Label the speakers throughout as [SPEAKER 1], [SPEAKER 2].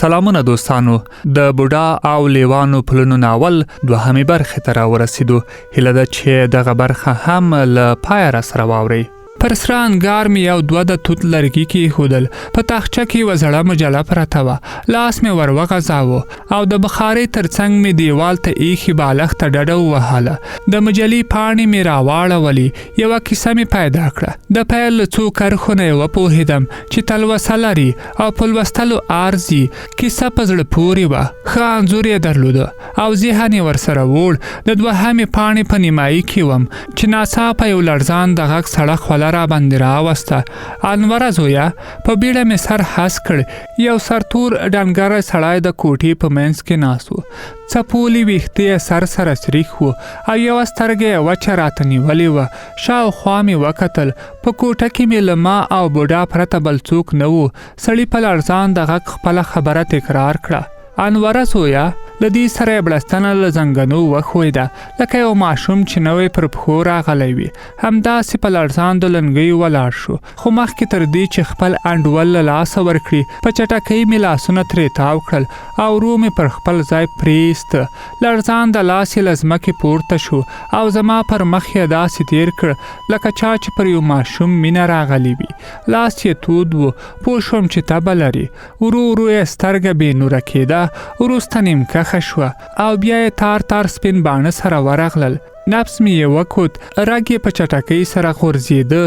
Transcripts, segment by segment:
[SPEAKER 1] سلامونه دوستانو، د بوډا او لېوانو پلونه ناول دوهمې برخه ته راورسېدو. هیله ده چې دغه برخه هم له پایه راسره واورئ. پر سره انګار مې یو دوه د توت لرګي کېښودل. په تاخچه کې یوه زړه مجله پرته وه. لاس مې ور وغځاوه او د بخارۍ تر څنګ مې دیوال ته ایښي بالښت ته ډډه ووهله. د مجلې پاڼې مې راواړولې. یوه کیسه مې پیدا کړه. د پیل له څو کرښو نه یې وپوهېدم چې تلوسه لري او په لوستلو ارزي. کیسه په زړه پورې وه. ښه انځور یې درلوده او ذهن یې ورسره ووړ. د دوهمې پاڼې په نیمایي کې وم چې ناڅاپه یو لړزان د غږ سړه خوله را باندې راوسته. انوره زویه، په بیړه مې سر هس کړ. یو سرتور ډنګره سړی د کوټې په منځ کې ناست و. څپولي ویښته یې سر سره سریښ و او یوه سترګه یې وچه راته نیولې وه. شاوخوا مې وکتل. په کوټه کې مې له ما او بوډا پرته بل څوک نه و. سړي په لړزان د غږ خپله خبره تکرار کړه. انوره زویه، له دې سره یې بړستنه له زنګنو وښویده لکه یو ماشوم چې نوی پر پښو راغلی وي. همداسې په لړزاندو لنګیو ولاړ شو، خو مخکې تر دې چې خپل انډول له لاسه ورکړي په چټکۍ مې لاسونه ترې تاو کړل او ورو مې پر خپل ځای پرېست. لړزانده لاس یې له ځمکې پورته شو او زما پر مخ یې داسې تیر کړ لکه چا چې پر یو ماشوم مینه راغلی وي. لاس یې تود و. پوه شوم چې تبه لري. ورو ورو یې سترګه بې نوره کېده. وروسته نیمکخه شوه او بیا یې تار تار سپین باڼه سره ورغلل. نفس مې یې وکوت. رګ یې په چټکۍ سره غورځېده.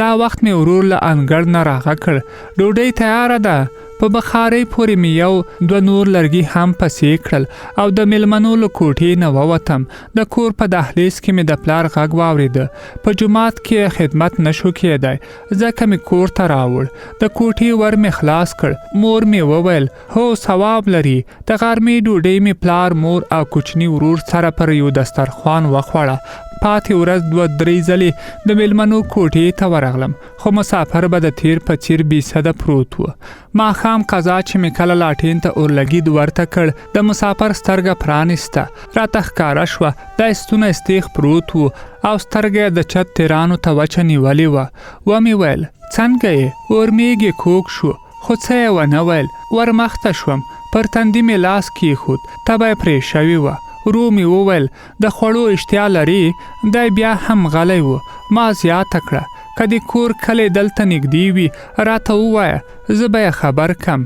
[SPEAKER 1] دا وخت مې ورور له انګړ نه راغږ کړ. ډوډۍ تیاره ده. په بخارۍ پورې مې یو دوه نور لرګي هم پسې کړل او د میلمنو له کوټې نه ووتم. د کور په دهلیز کې مې د پلار غږ واورېده. په جومات کې خدمت نشو کېدی، ځکه مې کور ته راوړ. د کوټې ور مې خلاص کړ. مور مې وویل هو ثواب لري. د غرمې ډوډۍ مې پلار، مور او کوچني ورور سره پر یو دسترخوان وخوړه. پاتې ورځ دوه درې ځلې د میلمنو کوټې ته ورغلم، خو مسافر به د تیر په څیر بې سده پروت و. ماښام قضا چې مې کله لاټین ته اورلګید ورته کړ، د مسافر سترګه پرانیسته. راته ښکاره شوه دا ستونه استیخ پروت و او سترګه د چت تیرانو ته وچه نیولې وه. ومې ویل څنګه یې؟ ورمېږې کوږ شو، خو څه یې ونه ویل. ورمخته شوم. پر تندي مې لاس کېښود. تبه یې پرې شوې وه. ورو مې وویل د خوړو اشتیا لري؟ دی بیا هم غلی و. ما زیاته کړه که د کور کلی دلته نږدې وي راته ووایه، زه به یې خبر کم.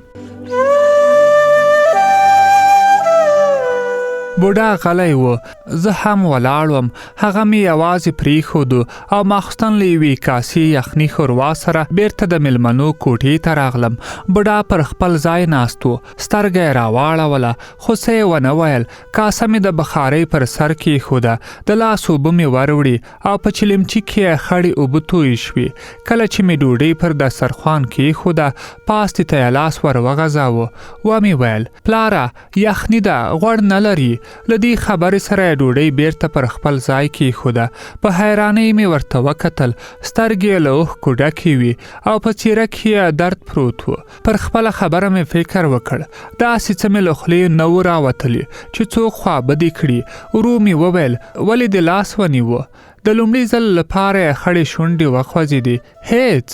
[SPEAKER 1] بوډا غلی و. زه هم ولاړ وم. هغه مې یوازې پرېښودو او ماخوستن له یوې کاسې یخني ښوروا سره بیرته د میلمنو کوټې ته راغلم. بوډا پر خپل ځای ناست و. سترګه یې راواړوله، خو څه یې ونه ویل. کاسه مې د بخارۍ پر سر کېښوده. د لاس اوبه مې وروړې او په چلمچي کې یې خړې اوبه تویې شوې. کله چې مې ډوډۍ پر دسترخوان کېښوده، پاستې ته یې لاس ور وغځاوه. ومې ویل پلاره، یخني ده، غوړ نه لري. له دې خبرې سره یې ډوډۍ بیرته پر خپل ځای کېښوده. په حیرانۍ مې ورته وکتل. سترګې یې له اوښکو ډکې وې او په څېره کې یې درد پروت و. پر خپله خبره مې فکر وکړ. داسې څه مې له خولې نه و راوتلي چې څوک خوابدي کړي. ورو مې وویل ولې دې لاس ونیوه؟ د لومړي ځل لپاره یې خړې شونډې وخوځېدې. هېڅ.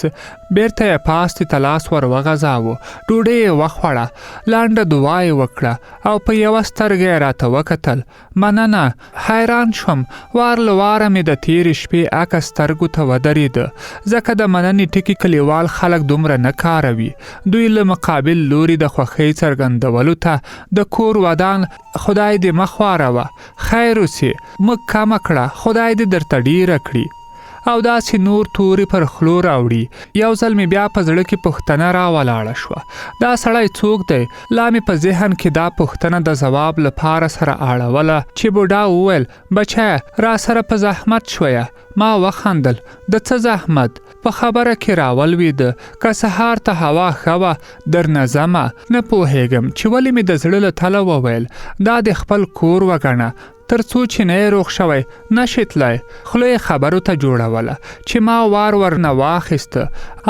[SPEAKER 1] بیرته یې پاستې ته لاس ور وغځاوه. ډوډۍ یې وخوړه. لنډه دعا یې وکړه او په یوه سترګه یې راته وکتل. مننه. حیران شوم. وار له واره مې د تېرې شپې عکس سترګو ته ودرېده، ځکه د مننې ټکي کلیوال خلک دومره نه کاروي. دوی له مقابل لوري د خوښۍ څرګندولو ته د کور ودان خدای دې مخ واروه، خیر اوسې، موږ کمه کړه، خدای دې درته ډیره کړي، او داسې نور توري پر خلو راوړي. یو ځل مې بیا په زړه کې پوښتنه راولاړه شوه، دا سړی څوک دی؟ لا مې په ذهن کې دا پوښتنه د ځواب لپاره سره اړوله چې بوډا وویل بچیه را سره په زحمت شویه. ما وخندل. د څه زحمت؟ په خبره کې راولویده. که سهار ته هوا ښه وه درنه ځمه. نه پوهېږم چې ولې مې د زړه له تله وویل دا د خپل کور وګڼه، تر څو چې نه یې روغ شوی نشي تلای. خوله یې خبرو ته جوړوله چې ما وار ورنه واخیسته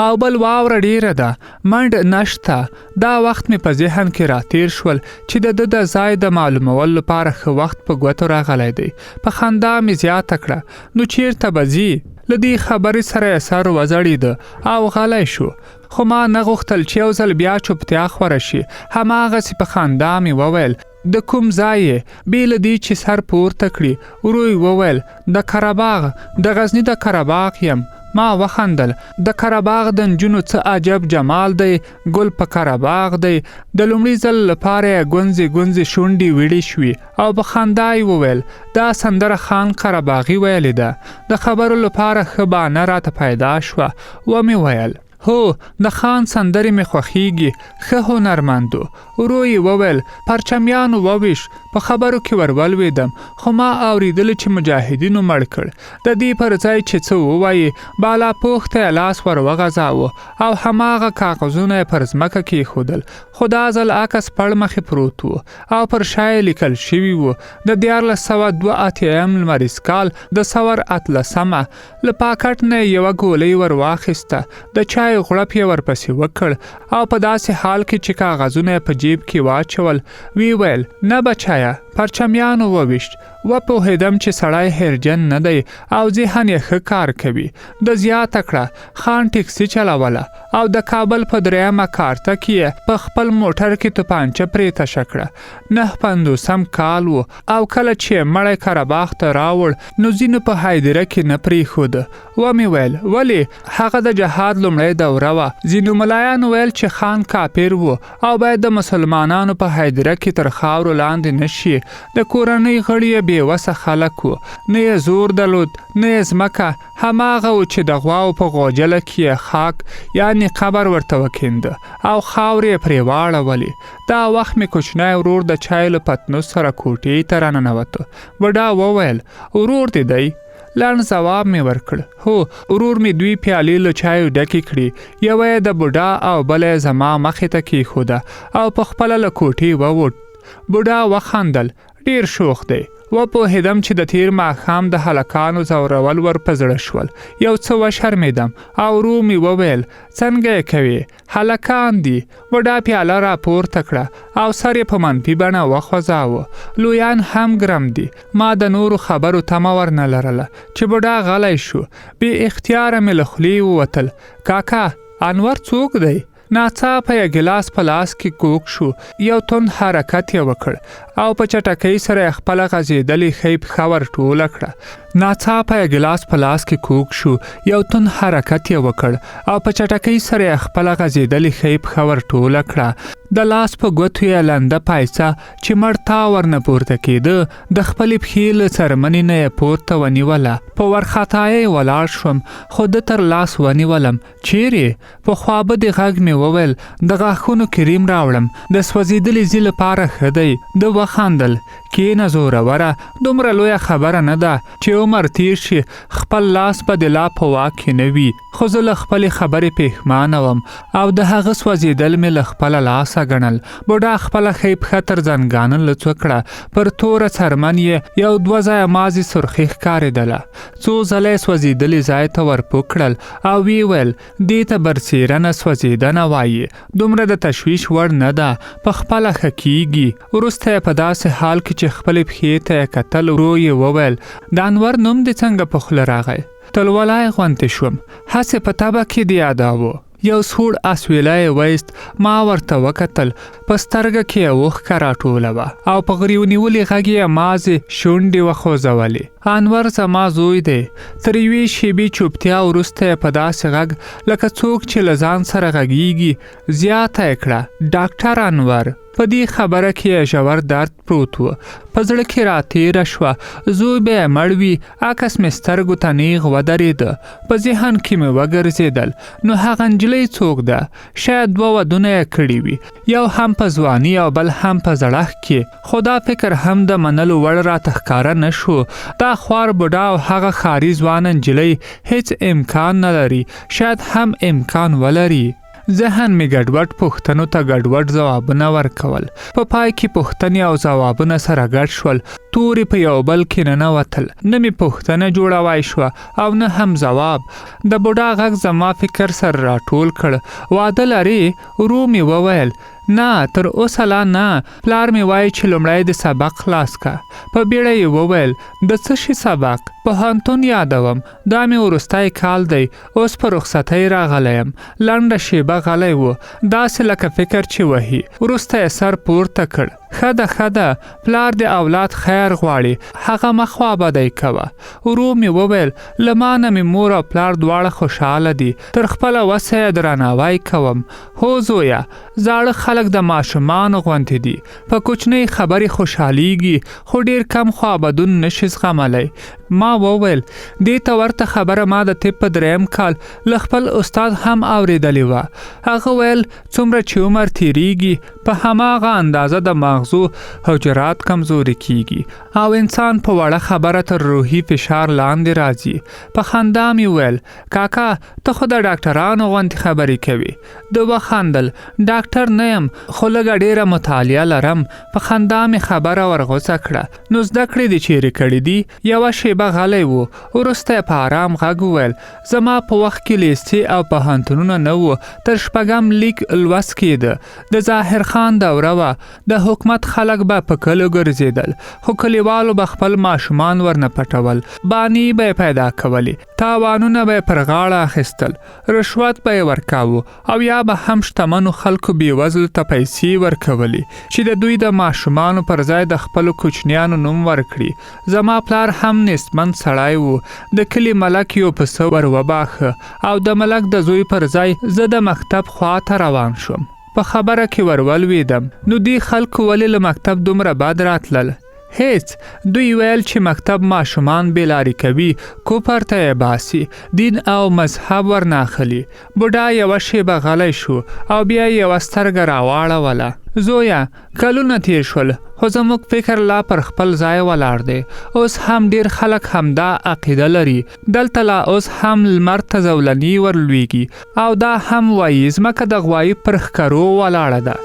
[SPEAKER 1] او بل واوره ډیره ده، منډ نشته. دا وخت مې په ذهن کې راتیر شول چې د ده د ځای د معلومولو لپاره ښه وخت په ګوتو راغلی دی. په خندا مې زیاته کړه نو چیرته به ځي؟ له دې خبرې سره یې سر وځړېده او غلی شو. خو ما نه غوښتل چې یو ځل بیا چوپتیا خوره شي. هماغسې په خندا مې وویل د کوم ځای یې؟ بې له دې چې سر پورته کړي ورو یې وویل د قرهباغ، د غزني د قرهباغ یم. ما وخندل. د قرهباغ د نجونو څه عجب جمال دی، ګل په قرهباغ دی. د لومړي ځل لپاره یې ګونځې ګونځې شونډې ویړې شوې او په خندا یې وویل دا سندره خان قرهباغي ویلې ده. د خبرو لپاره ښه بهانه راته پیدا شوه. ومې ویل هو د خان سندرې مې خوښیږي، ښه هنرمندو. ورو یې وویل پرچمیانو وویش. په خبرو کې ورولوېدم خو ما اورېدل چې مجاهدینو مړ کړ. د دې پر ځای چې څه ووایي بالا پوښ ته یې لاس ور وغځاوه او هماغه کاغذونه یې پر ځمکه کېښودل. خو دا ځل عکس پړ مخې پروت و او پر شا یې لیکل شوي و د 1482 لمریز کال د سور 18 له پاکټ نه یې یوه ګولۍ ور واخیسته. د چای غړپ یې ورپسې وکړ او په داسې حال کې چې کاغذونه یې په جیب کې واچول وی ویل نه بچایه پرچمیانو وویشت. وپوهېدم چې سړی هیرجن نه دی او ذهن یې ښه کار کوي. د زیاته کړه خان ټیکسي چلوله او د کابل په 3مه کارته کې یې په خپل موټر کې توپانچه پرې تشه کړه. 950 کال و او کله چې مړی قرهباغ ته راوړ نو ځینو په هایدره کې نه پرېښود. ومې ویل ولې؟ هغه د جهاد لومړی دوره وه. ځینو ملایانو ویل چې خان کافر و او باید د مسلمانانو په هایدره کې تر خاورو لاندې نشي. د کورنۍ غړي یې بېوسه خلک و، نه یې زور درلود نه یې ځمکه. هماغه و چې د غواو په غوجله کې یې خاک یعنې قبر ورته وکینده او خاورې یې پرې واړولې. دا وخت مې کوچنی ورور د چای له پتنوس سره کوټې ته راننوته. بوډا وویل ورور دې دی؟ لنډ ځواب مې ورکړ هو. ورور مې 2 پیالې له چایو ډکې کړې، یوه یې د بوډا او بله یې زما مخې ته کېښوده او په خپله له کوټې ووت. بوډا وخندل ډیر شوخ دی. وپوهېدم چې د تیر ماښام د هلکانو ځورول ور په زړه شول. یو څه وشرمېدم او ورو مې وویل څنګه یې کوې؟ هلکان دي. بوډا پیاله راپورته کړه او سر یې په منفي بڼه وخوځاوه. لویان هم ګرم دي. ما د نورو خبرو تمه ورنه لرله چې بوډا غلی شو. بې اختیاره مې له خولې ووتل کاکا انور څوک دی؟ ناڅاپه یې ګلاس په لاس کې کوږ شو. یو تند حرکت یې وکړ او په چټکۍ سره یې خپله غځېدلې ښۍ پښه ور ټوله کړه. ناڅاپه یې ګلاس په لاس کې کوږ شو. یو تند حرکت یې وکړ او په چټکۍ سره یې خپله غځېدلې ښۍ پښه ور ټوله کړه. د لاس په ګوتو یې لنده پایڅه چې مړتا ورنه پورته کېده د خپلې پښې له څرمنې نه یې پورته ونیوله. په ورخطایۍ ولاړ شوم خو ده تر لاس ونیولم. چیرې؟ په خوابدې غږ مې وویل د غاښونو کریم راوړم، د سوځېدلې زی لپاره ښه دی. ده وخندل کېنه زوروره، دومره لویه خبره نه ده چې عمر تیر شي خپل لاس به د لا په واک کې نه وي. خو زه له خپلې خبرې پښیمانه وم او د هغه سوځېدل مې له خپله لاسه ګڼل. بوډا خپله ښۍ پښه تر زنګانه لڅو کړه. پر توره څرمن یې یو 2 ځایه مازې سرخي ښکارېدله. څو ځله یې سوځېدلې ځای ته ورپو کړل او وی ویل دې ته برڅېرنه سوځېدنه وایي، دومره د تشویش وړ نه ده، په خپله ښه کېږي. وروسته یې په داسې حال کې چې خپلې پښې ته یې کتل ورو یې وویل د انور نوم دې څنګه په خوله راغی؟ تلولی غونتې شوم. هسې په طبع کې دې یاداوه. یو سوړ اسویلی یې وایست. ما ورته وکتل. په سترګه کې یې اوښکه راټوله وه او په غریو نیولې غږ یې مازې شونډې وخوځولې. انور زما زوی دی. تر یوې شېبې چوپتیا وروسته یې په داسې غږ لکه څوک چې له ځان سره غږیږي زیاته یې کړه ډاکټر انور. په دې خبره کې یې ژور درد پروت و. په زړه کې راتېره شوه زوی به یې مړ وي. عکس مې سترګو ته نیغ ودرېده. په ذهن کې مې وګرځېدل نو هغه نجلۍ څوک ده؟ شاید 2 ودونه یې کړي وي، یو هم په ځواني او بل هم په زړښت کې. خو دا فکر هم د منلو وړ راته ښکاره نه شو. دا خوار بوډا او هغه ښاري ځوانه نجلۍ هیڅ امکان نه لري. شاید هم امکان ولري. ذهن می ګډوډ پوښتنو ته ګډوډ ځوابونه ورکول. په پای کې پوښتنې او ځوابونه سره ګډ شول. تورې په یو بل کې ننوتل. نه مې پوښتنه جوړوای شوه او نه هم ځواب. د بوډا غږ زما فکر سره راټول کړ. واده لرې؟ ورو مې وویل نه تر اوسه لا نه. پلار مې وایي چې لومړی د سبق خلاص کا. په بیړه یې وویل د څه شي سبق؟ پوهنتون یادوم. دا مې وروستی کال دی. اوس په رخصتۍ راغلی یم. لنډه شیبه غلی و، داسې لکه فکر چې وهي. وروسته یې سر پورته کړ. ښه ده پلار د اولاد خیر غواړي، هغه مه خوابدی کوه. ورو مې وویل له ما نه مې مور او پلار دواړه خوشحاله دي، تر خپله وسه یې درناوی کوم. هو زویه، زاړه خلک د ماشومانو غوندې دي، په کوچنۍ خبرې خوشحالیږي خو ډیر کم خوابدون نشي زغملی. ما وویل دې ته ورته خبره ما د طب په 3م کال له خپل استاد هم اورېدلې وه. هغه ویل څومره چې عمر تیریږي په هماغه اندازه د مغزو حجرات کمزوري کیږي او انسان په وړه خبره تر روحي فشار لاندې راځي. په خندا مې ویل کاکا ته خو د ډاکټرانو غوندې خبرې کوي. ده وخندل ډاکټر نه یم خو لږه ډېره مطالعه لرم. په خندا مې خبره ورغوڅه کړه. نو زده کړې دې چیرې کړې دي؟ یوه شیبه غلی و. وروسته یې په آرام غږ وویل زما په وخت کې لیسې او پوهنتونونه نه و. تر 6م لیک لوست کېده. د ظاهر خان دوره وه. د حکومت خلک به په کلو ګرځېدل خو کلیوالو به خپل ماشومان ورنه پټول. باني به یې پیدا کولی، تاوانونه به یې پر غاړه اخیستل، رشوت به یې ورکاوه او یا به هم شتمنو خلکو بېوزلو ته پیسې ورکولې چې د دوی د ماشومانو پر ځای د خپلو کوچنیانو نوم ورکړي. زما پلار هم نسبن سړی و. د کلي ملک یو پسه ور وباښه او د ملک د زوی پر ځای زه د مکتب خواته روان شوم. په خبره کې ورولوېدم نو دې خلکو ولې له مکتب دومره بد راتلل؟ هیڅ. دوی ویل چې مکتب ماشومان بېلارې کوي، کوپر ته یې باسي، دین او مذهب ورناخلي. بوډا یوه شیبه غلی شو او بیا یې یوه سترګه راواړوله. زویه کلونه تیر شول خو زموږ فکر لا پر خپل ځای ولاړ دی. اوس هم ډیر خلک همدا عقیده لري. دلته لا اوس هم لمر ته زولنې ورلویږي او دا هم وایي ځمکه د غوایي پر ښکرو ولاړه ده.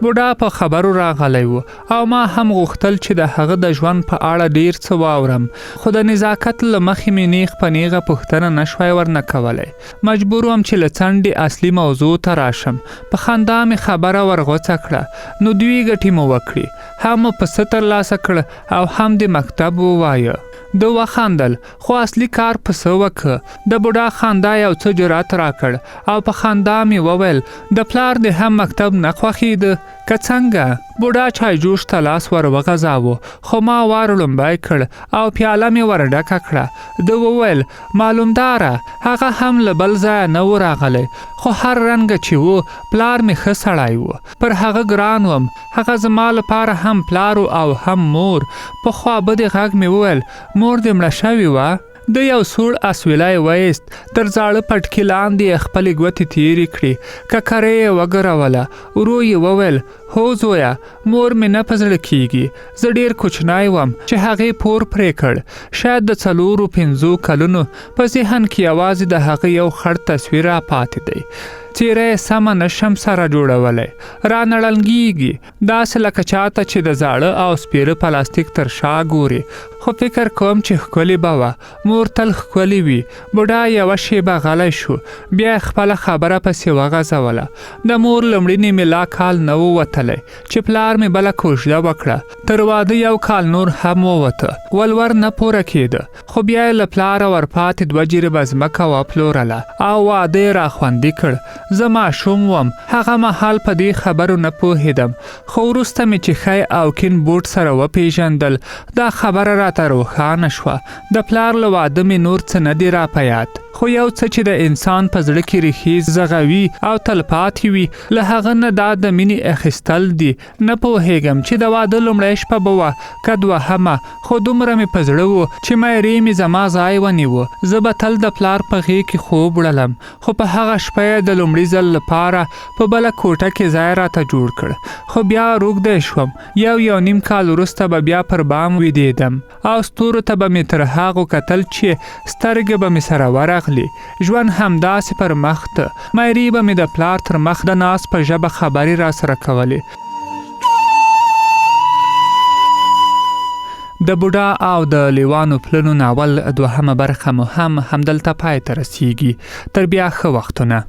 [SPEAKER 1] بوډا په خبرو راغلی و او ما هم غوښتل چې د هغه د ژوند په اړه ډیر څه واورم، خو د نزاکت له مخې مې نیغ په نیغه پوښتنه نشوای ورنه کولی. مجبور وم چې له څنډې اصلي موضوع ته راشم. په خندا مې خبره ورغوڅه کړه. نو دوی ګټې مو وکړي، هم پسه ترلاسه کړ او هم د مکتب ووایه. ده وخندل خو اصلي کار پسه وکړه. د بوډا خندا یو څه جرأت راکړ او په خندا مې وویل د پلار د هم مکتب نه خوښېده که څنګه؟ بوډا چای جوش ته لاس ور وغځاوه خو ما وار لومبی کړ او پیاله مې ور ډکه کړه. ده وویل معلومداره هغه هم له بل ځایه نه و راغلی خو هر رنګه چې و پلار مې ښه سړی و. پر هغه ګران وم. هغه زما لپاره هم پلار او هم مور. په خوا بدې غږ مې وویل مور دې مړه شوې وه؟ د یو سوړ اسویلی وایست، تر زاړه پټکي لاندې یې خپلې ګوتې تیرې کړې، ککرۍ یې وګروله. ورو یې وویل هو زویه مور مې نه په زړه کیږي. زه ډیر کوچنی وم چې هغې پور پرې کړ. شاید د 4-5 کلونو په ذهن کې یوازې د هغه یو خړ تصویر را پاتې دی. څیره یې سمه نشم سره جوړولی، را نړنګېږي داسې لکه چاته چې د زاړه او سپیره پلاستیک تر شا ګوري. خو فکر کوم چې ښکلې به وه. مور تل ښکلې وي. بوډا یوه شیبه غلی شو، بیا یې خپله خبره پسې وغځوله. د مور لومړینې مې لا کال نه و وتلی چې پلار مې بله کوژده وکړه. تر واده 1 کال نور هم ووته، ولور نه پوره کېده خو بیا یې له پلاره ورپاتې 2 جریبه ځمکه وپلورله او واده یې راخوندي کړ. زه ماشوم وم، هغه مهال په دې خبرو نه پوهېدم خو وروسته مې چې ښی او کین بوټ سره وپېژندل دا خبره راته روښانه شوه. د پلار له واده مې نور څه نه دي را په یاد، خو یو څه چې د انسان په زړه کې ریښې زغوي او تلپاتې وي له هغه نه دا د مینې اخیستل دي. نه پوهېږم چې د واده لومړۍ شپه به وه که 2مه، خو دومره مې په زړه و چې میرې مې زما ځای ونیوه. زه به تل د پلار په غېږ کې خوب وړلم خو په هغه شپه یې د لومړي ځل لپاره په بله کوټه کې ځای راته جوړ کړ. خو بیا روږدی شوم. 1.5 کال وروسته به بیا پر بام ویدېدم او ستورو ته به مې تر هغو کتل چې سترګې به مې سره ورغلې. ژوند همداسې پر مخ ته. میرې به مې د پلار تر مخ د ناز په ژبه خبرې را سره کولې. د بوډا او د لېوانو پلونو ناول دوهمه برخه مو هم همدلته پای ته رسیږي. تر بیا ښه وختونه.